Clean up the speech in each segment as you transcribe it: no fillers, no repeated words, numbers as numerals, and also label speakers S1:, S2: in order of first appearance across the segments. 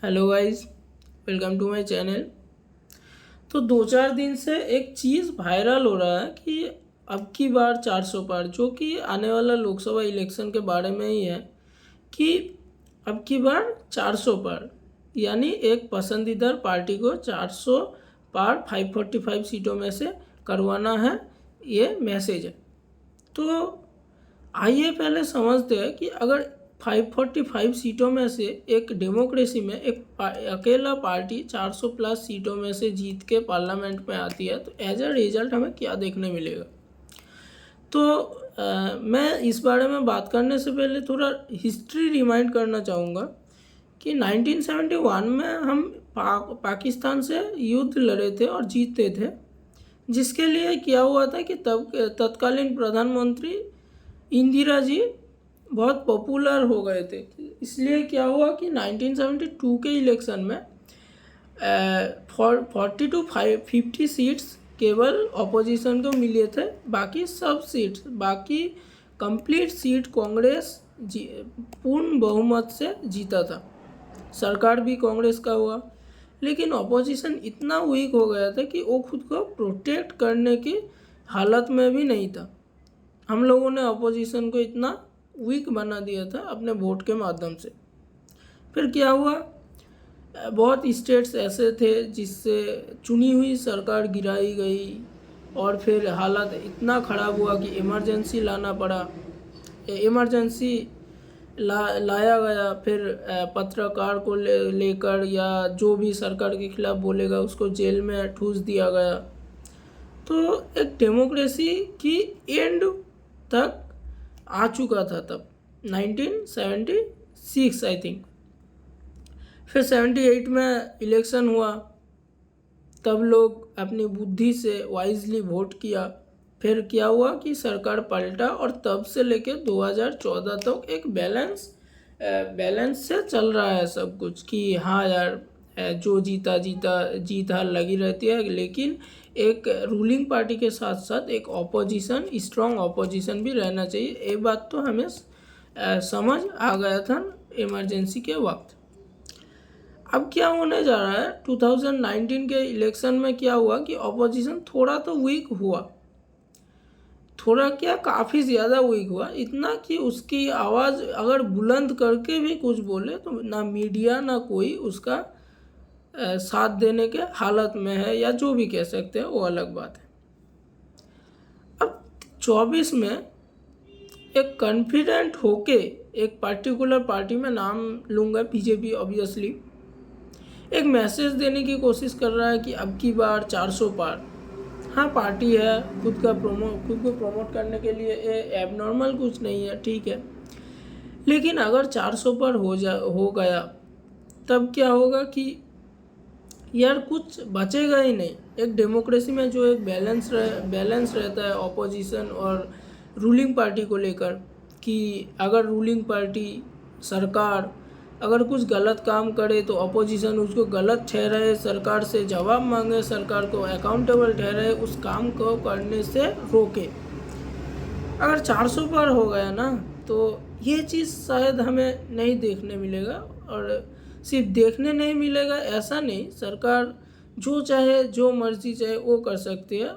S1: Hello guys, welcome to my channel. तो 2-4 दिन से एक चीज़ वायरल हो रहा है कि अब की बार 400 पार, जो कि आने वाला लोकसभा इलेक्शन के बारे में ही है कि अब की बार 400 पार, यानी एक पसंदीदा पार्टी को 400 पार 545 सीटों में से करवाना है, ये मैसेज है। तो आइए पहले समझते हैं कि अगर 545 सीटों में से एक डेमोक्रेसी में एक अकेला पार्टी 400 प्लस सीटों में से जीत के पार्लियामेंट में आती है तो एज अ रिजल्ट हमें क्या देखने मिलेगा। तो मैं इस बारे में बात करने से पहले थोड़ा हिस्ट्री रिमाइंड करना चाहूँगा कि 1971 में हम पाकिस्तान से युद्ध लड़े थे और जीते थे, जिसके लिए क्या हुआ था कि तब तत्कालीन प्रधानमंत्री इंदिरा जी बहुत पॉपुलर हो गए थे। इसलिए क्या हुआ कि 1972 के इलेक्शन में 40 to 50 सीट्स केवल ऑपोजिशन को मिले थे, बाकी सब सीट्स, बाकी कंप्लीट सीट कांग्रेस पूर्ण बहुमत से जीता था। सरकार भी कांग्रेस का हुआ, लेकिन ऑपोजिशन इतना वीक हो गया था कि वो खुद को प्रोटेक्ट करने की हालत में भी नहीं था। हम लोगों ने अपोजिशन को इतना वीक बना दिया था अपने वोट के माध्यम से। फिर क्या हुआ, बहुत स्टेट्स ऐसे थे जिससे चुनी हुई सरकार गिराई गई और फिर हालत इतना ख़राब हुआ कि इमरजेंसी लाना पड़ा। इमरजेंसी लाया गया, फिर पत्रकार को लेकर या जो भी सरकार के खिलाफ बोलेगा उसको जेल में ठूस दिया गया। तो एक डेमोक्रेसी की एंड तक आ चुका था तब 1976 आई थिंक। फिर 78 में इलेक्शन हुआ, तब लोग अपनी बुद्धि से वाइजली वोट किया। फिर क्या हुआ कि सरकार पलटा और तब से लेके 2014 तक एक बैलेंस से चल रहा है सब कुछ कि हाँ यार, जो जीत हार लगी रहती है, लेकिन एक रूलिंग पार्टी के साथ साथ एक ऑपोजिशन, स्ट्रॉन्ग ऑपोजिशन भी रहना चाहिए। ये बात तो हमें समझ आ गया था इमरजेंसी के वक्त। अब क्या होने जा रहा है, 2019 के इलेक्शन में क्या हुआ कि ऑपोजिशन थोड़ा तो वीक हुआ, थोड़ा क्या काफ़ी ज़्यादा वीक हुआ, इतना कि उसकी आवाज़ अगर बुलंद करके भी कुछ बोले तो ना मीडिया ना कोई उसका साथ देने के हालत में है, या जो भी कह सकते हैं वो अलग बात है। अब 24 में एक कॉन्फिडेंट होके एक पर्टिकुलर पार्टी में नाम लूँगा, बीजेपी ऑब्वियसली, एक मैसेज देने की कोशिश कर रहा है कि अब की बार 400 पार। हाँ, पार्टी है, खुद को प्रमोट करने के लिए ये एबनॉर्मल कुछ नहीं है, ठीक है। लेकिन अगर 400 पर हो गया तब क्या होगा कि यार कुछ बचेगा ही नहीं। एक डेमोक्रेसी में जो एक बैलेंस रहता है ऑपोजिशन और रूलिंग पार्टी को लेकर, कि अगर रूलिंग पार्टी सरकार अगर कुछ गलत काम करे तो अपोजिशन उसको गलत ठहराए, सरकार से जवाब मांगे, सरकार को अकाउंटेबल ठहराए, उस काम को करने से रोके। अगर 400 पर हो गया ना तो ये चीज़ शायद हमें नहीं देखने मिलेगा। और सिर्फ देखने नहीं मिलेगा ऐसा नहीं, सरकार जो चाहे जो मर्जी चाहे वो कर सकती है।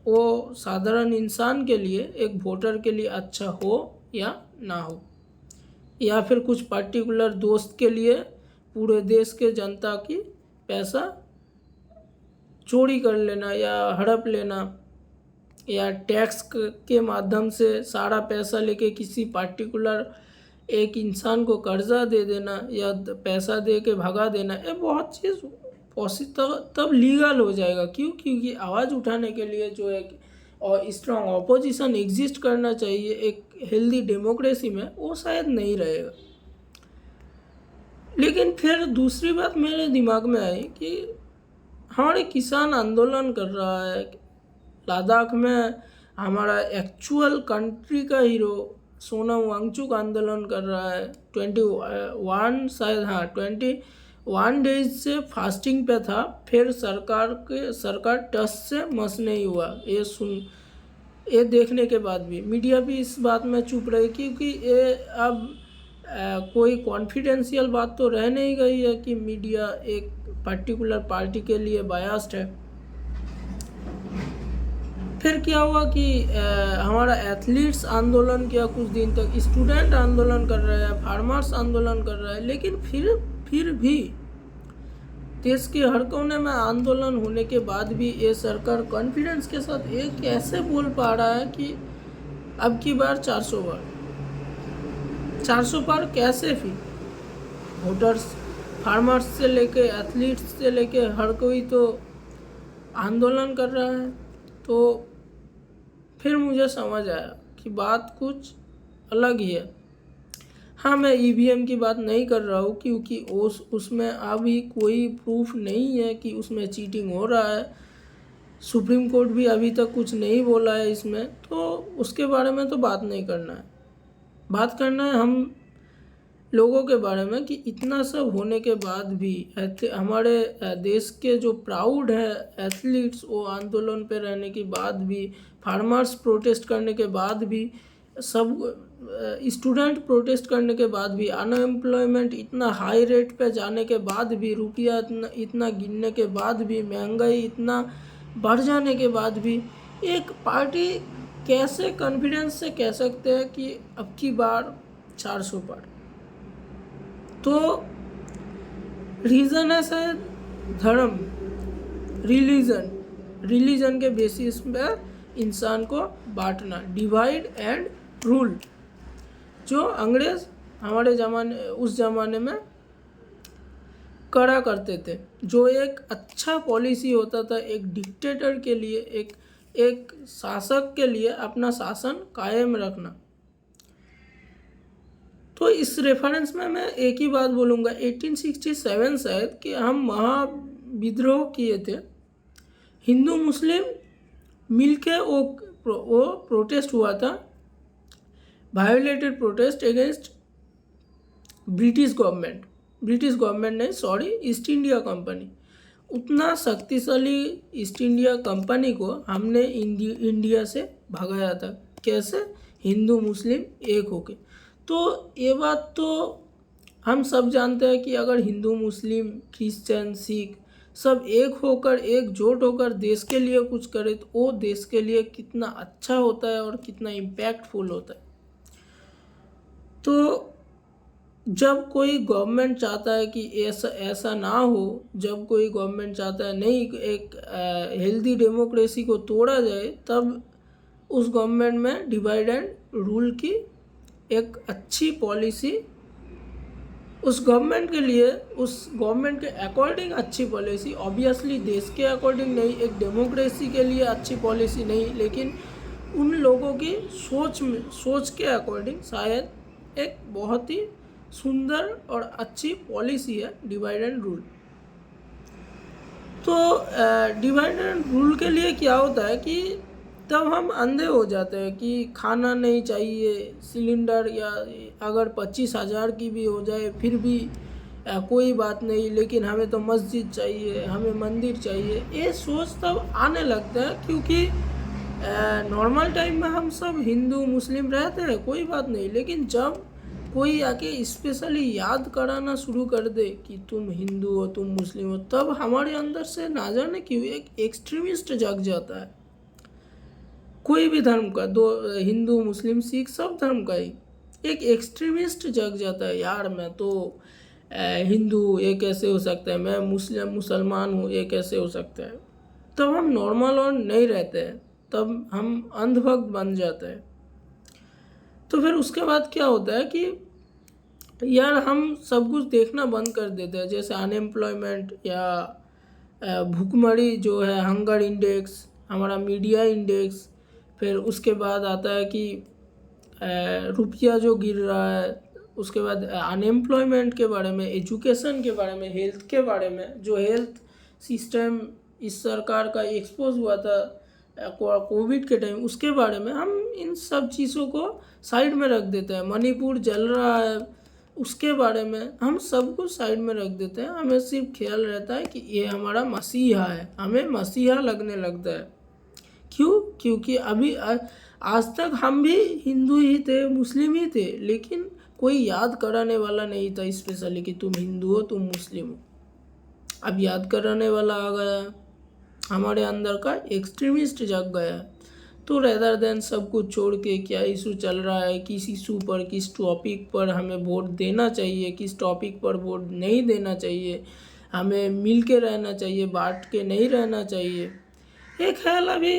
S1: वो साधारण इंसान के लिए, एक वोटर के लिए अच्छा हो या ना हो, या फिर कुछ पर्टिकुलर दोस्त के लिए पूरे देश के जनता की पैसा चोरी कर लेना या हड़प लेना, या टैक्स के माध्यम से सारा पैसा लेके किसी पर्टिकुलर एक इंसान को कर्जा दे देना या पैसा दे के भगा देना, ये बहुत चीज़ पॉसिबल तब लीगल हो जाएगा। क्यों? क्योंकि आवाज़ उठाने के लिए जो एक और स्ट्रॉन्ग ऑपोजिशन एग्जिस्ट करना चाहिए एक हेल्दी डेमोक्रेसी में, वो शायद नहीं रहेगा। लेकिन फिर दूसरी बात मेरे दिमाग में आई कि हमारे किसान आंदोलन कर रहा है लद्दाख में, हमारा एक्चुअल कंट्री का हीरो सोनम वांगचुक आंदोलन कर रहा है 21 शायद, हाँ 21 डेज से फास्टिंग पे था। फिर सरकार टस से मस नहीं हुआ। ये देखने के बाद भी मीडिया भी इस बात में चुप रही, क्योंकि ये अब कोई कॉन्फिडेंशियल बात तो रह नहीं गई है कि मीडिया एक पर्टिकुलर पार्टी के लिए बायस्ड है। फिर क्या हुआ कि हमारा एथलीट्स आंदोलन किया कुछ दिन तक, स्टूडेंट आंदोलन कर रहे हैं, फार्मर्स आंदोलन कर रहे हैं, लेकिन फिर भी देश के हर कोने में आंदोलन होने के बाद भी ये सरकार कॉन्फिडेंस के साथ ये कैसे बोल पा रहा है कि अब की बार 400 पार कैसे? फिर वोटर्स, फार्मर्स से लेके एथलीट्स से लेके हर कोई तो आंदोलन कर रहा है। तो फिर मुझे समझ आया कि बात कुछ अलग ही है। हाँ, मैं ईवीएम की बात नहीं कर रहा हूँ क्योंकि उसमें अभी कोई प्रूफ नहीं है कि उसमें चीटिंग हो रहा है। सुप्रीम कोर्ट भी अभी तक कुछ नहीं बोला है इसमें, तो उसके बारे में तो बात नहीं करना है। बात करना है हम लोगों के बारे में कि इतना सब होने के बाद भी हमारे देश के जो प्राउड है एथलीट्स, वो आंदोलन पे रहने के बाद भी, फार्मर्स प्रोटेस्ट करने के बाद भी, सब स्टूडेंट प्रोटेस्ट करने के बाद भी, अनएम्प्लॉयमेंट इतना हाई रेट पे जाने के बाद भी, रुपया इतना गिरने के बाद भी, महंगाई इतना बढ़ जाने के बाद भी, एक पार्टी कैसे कॉन्फिडेंस से कह सकते हैं कि अब की बार 400 पार? तो रीज़न है शायद धर्म, रिलीजन के बेसिस पे इंसान को बांटना, डिवाइड एंड रूल, जो अंग्रेज हमारे उस ज़माने में करा करते थे, जो एक अच्छा पॉलिसी होता था एक डिक्टेटर के लिए, एक शासक के लिए अपना शासन कायम रखना। तो इस रेफरेंस में मैं एक ही बात बोलूँगा, 1867 शायद कि हम महाविद्रोह किए थे, हिंदू मुस्लिम मिलके वो प्रोटेस्ट हुआ था, violated protest against British government नहीं, सॉरी, ईस्ट इंडिया कंपनी। उतना शक्तिशाली ईस्ट इंडिया कंपनी को हमने इंडिया से भगाया था। कैसे? हिंदू मुस्लिम एक होके। तो ये बात तो हम सब जानते हैं कि अगर हिंदू मुस्लिम क्रिश्चियन सिख सब एक होकर, एकजुट होकर देश के लिए कुछ करे तो वो देश के लिए कितना अच्छा होता है और कितना इम्पैक्टफुल होता है। तो जब कोई गवर्नमेंट चाहता है कि ऐसा ना हो, जब कोई गवर्नमेंट चाहता है नहीं एक हेल्दी डेमोक्रेसी को तोड़ा जाए, तब उस गवर्नमेंट में डिवाइड एंड रूल की एक अच्छी पॉलिसी उस गवर्नमेंट के लिए, उस गवर्नमेंट के अकॉर्डिंग अच्छी पॉलिसी, ऑब्वियसली देश के अकॉर्डिंग नहीं, एक डेमोक्रेसी के लिए अच्छी पॉलिसी नहीं, लेकिन उन लोगों की सोच के अकॉर्डिंग शायद एक बहुत ही सुंदर और अच्छी पॉलिसी है डिवाइड एंड रूल। तो डिवाइड एंड रूल के लिए क्या होता है कि तब हम अंधे हो जाते हैं कि खाना नहीं चाहिए, सिलेंडर या अगर 25,000 की भी हो जाए फिर भी कोई बात नहीं, लेकिन हमें तो मस्जिद चाहिए, हमें मंदिर चाहिए, ये सोच तब आने लगता है। क्योंकि नॉर्मल टाइम में हम सब हिंदू मुस्लिम रहते हैं, कोई बात नहीं, लेकिन जब कोई आके स्पेशली याद कराना शुरू कर दे कि तुम हिंदू हो, तुम मुस्लिम हो, तब हमारे अंदर से ना जाने क्यों एक एक्सट्रीमिस्ट जग जाता है। कोई भी धर्म का, दो हिंदू मुस्लिम सिख सब धर्म का ही एक एक्सट्रीमिस्ट जग जाता है। यार मैं तो हिंदू, ये कैसे हो सकता है, मैं मुसलमान हूँ, ये कैसे हो सकता है। तब हम नॉर्मल और नहीं रहते हैं, तब हम अंधभक्त बन जाते हैं। तो फिर उसके बाद क्या होता है कि यार हम सब कुछ देखना बंद कर देते हैं, जैसे अनएम्प्लॉयमेंट या भूखमरी जो है, हंगर इंडेक्स, हमारा मीडिया इंडेक्स, फिर उसके बाद आता है कि रुपया जो गिर रहा है, उसके बाद अनएम्प्लॉयमेंट के बारे में, एजुकेशन के बारे में, हेल्थ के बारे में, जो हेल्थ सिस्टम इस सरकार का एक्सपोज हुआ था कोविड के टाइम, उसके बारे में हम इन सब चीज़ों को साइड में रख देते हैं। मणिपुर जल रहा है, उसके बारे में हम सब कुछ साइड में रख देते हैं। हमें सिर्फ ख्याल रहता है कि ये हमारा मसीहा है, हमें मसीहा लगने लगता है। क्यों? क्योंकि अभी आज तक हम भी हिंदू ही थे, मुस्लिम ही थे, लेकिन कोई याद कराने वाला नहीं था स्पेशली कि तुम हिंदू हो, तुम मुस्लिम हो। अब याद कराने वाला आ गया, हमारे अंदर का एक्सट्रीमिस्ट जग गया। तो रेदर देन सब कुछ छोड़ के क्या इशू चल रहा है, किस इशू पर, किस टॉपिक पर हमें वोट देना चाहिए, किस टॉपिक पर वोट नहीं देना चाहिए, हमें मिल के रहना चाहिए, बांट के नहीं रहना चाहिए, एक ख्याल अभी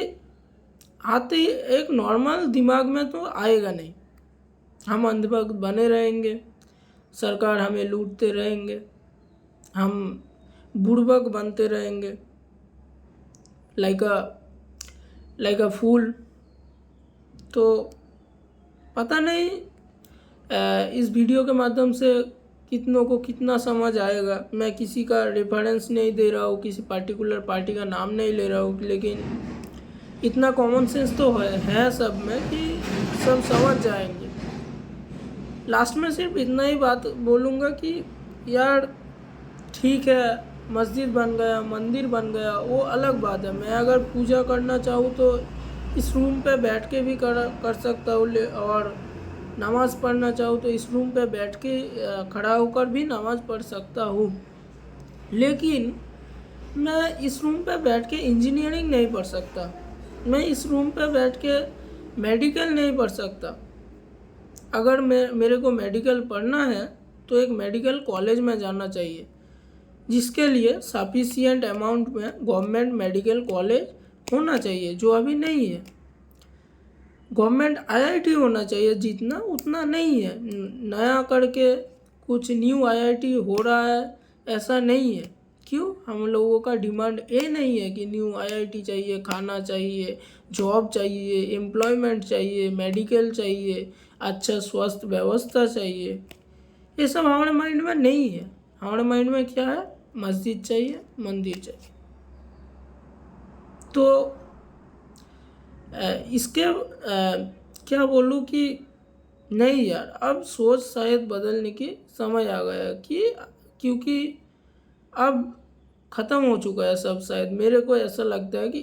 S1: आते ही एक नॉर्मल दिमाग में तो आएगा नहीं। हम अंधभक्त बने रहेंगे, सरकार हमें लूटते रहेंगे, हम बुड़बक बनते रहेंगे लाइक अ फूल। तो पता नहीं इस वीडियो के माध्यम से कितनों को कितना समझ आएगा। मैं किसी का रेफरेंस नहीं दे रहा हूँ, किसी पार्टिकुलर पार्टी का नाम नहीं ले रहा हूँ, लेकिन इतना कॉमन सेंस तो है सब में कि सब समझ जाएंगे। लास्ट में सिर्फ इतना ही बात बोलूँगा कि यार ठीक है, मस्जिद बन गया, मंदिर बन गया, वो अलग बात है। मैं अगर पूजा करना चाहूँ तो इस रूम पे बैठ के भी कर सकता हूँ, और नमाज़ पढ़ना चाहूँ तो इस रूम पे बैठ के खड़ा होकर भी नमाज़ पढ़ सकता हूँ। लेकिन मैं इस रूम पे बैठ के इंजीनियरिंग नहीं पढ़ सकता, मैं इस रूम पे बैठ के मेडिकल नहीं पढ़ सकता। अगर मेरे को मेडिकल पढ़ना है तो एक मेडिकल कॉलेज में जाना चाहिए, जिसके लिए सफिशिएंट अमाउंट में गवर्नमेंट मेडिकल कॉलेज होना चाहिए, जो अभी नहीं है। गवर्नमेंट आईआईटी होना चाहिए, जितना उतना नहीं है। नया करके कुछ न्यू आईआईटी हो रहा है ऐसा नहीं है। क्यों? हम लोगों का डिमांड ये नहीं है कि न्यू आईआईटी चाहिए, खाना चाहिए, जॉब चाहिए, एम्प्लॉयमेंट चाहिए, मेडिकल चाहिए, अच्छा स्वास्थ्य व्यवस्था चाहिए। ये सब हमारे माइंड में नहीं है। हमारे माइंड में क्या है? मस्जिद चाहिए, मंदिर चाहिए। तो इसके क्या बोलूँ कि नहीं यार, अब सोच शायद बदलने की समय आ गया है कि क्योंकि अब ख़त्म हो चुका है सब। शायद मेरे को ऐसा लगता है कि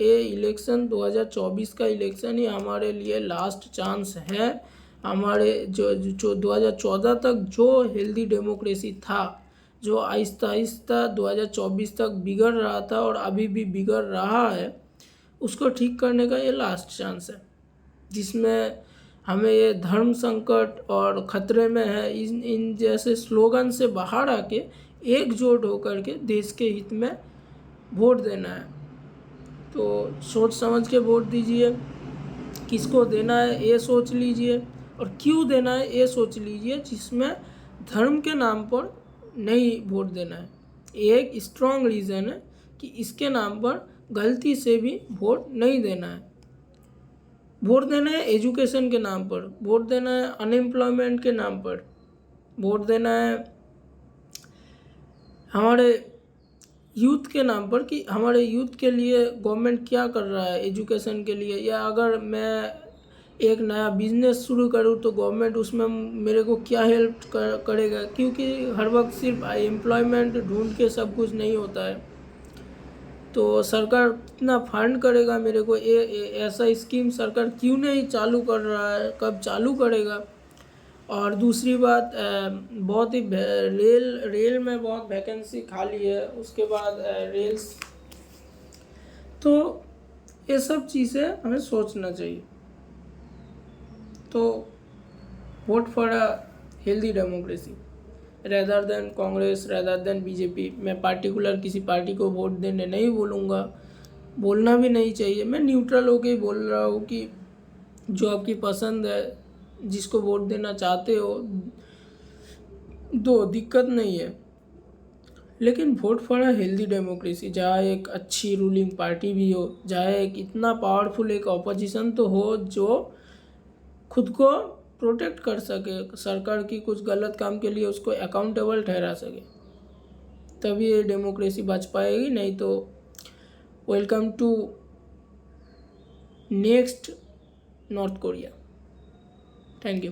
S1: ये इलेक्शन 2024 का इलेक्शन ही हमारे लिए लास्ट चांस है। हमारे जो 2014 तक जो हेल्दी डेमोक्रेसी था, जो आहिस्ता आहिस्ता 2024 तक बिगड़ रहा था और अभी भी बिगड़ रहा है, उसको ठीक करने का ये लास्ट चांस है, जिसमें हमें ये धर्म संकट और ख़तरे में है इन जैसे स्लोगन से बाहर आके एकजुट होकर के देश के हित में वोट देना है। तो सोच समझ के वोट दीजिए, किसको देना है ये सोच लीजिए, और क्यों देना है ये सोच लीजिए, जिसमें धर्म के नाम पर नहीं वोट देना है। एक स्ट्रॉन्ग रीज़न है कि इसके नाम पर गलती से भी वोट नहीं देना है। वोट देना है एजुकेशन के नाम पर, वोट देना है अनएम्प्लॉयमेंट के नाम पर, वोट देना है हमारे यूथ के नाम पर कि हमारे यूथ के लिए गवर्नमेंट क्या कर रहा है एजुकेशन के लिए। या अगर मैं एक नया बिजनेस शुरू करूँ तो गवर्नमेंट उसमें मेरे को क्या हेल्प करेगा, क्योंकि हर वक्त सिर्फ एम्प्लॉयमेंट ढूंढ के सब कुछ नहीं होता है। तो सरकार कितना फंड करेगा मेरे को, ऐसा स्कीम सरकार क्यों नहीं चालू कर रहा है, कब चालू करेगा। और दूसरी बात, बहुत ही रेल में बहुत वैकेंसी खाली है, उसके बाद रेल्स। तो ये सब चीज़ें हमें सोचना चाहिए। तो vote for a healthy democracy rather than Congress, rather than BJP. मैं पार्टिकुलर किसी पार्टी को वोट देने नहीं बोलूँगा, बोलना भी नहीं चाहिए। मैं न्यूट्रल होके ही बोल रहा हूँ कि जो आपकी पसंद है, जिसको वोट देना चाहते हो दो, दिक्कत नहीं है। लेकिन vote for a healthy democracy, जहाँ एक अच्छी रूलिंग पार्टी भी हो, जहाँ एक इतना पावरफुल एक ऑपोजिशन तो हो जो खुद को प्रोटेक्ट कर सके, सरकार की कुछ गलत काम के लिए उसको अकाउंटेबल ठहरा सके, तभी ये डेमोक्रेसी बच पाएगी। नहीं तो welcome to next North Korea. Thank you.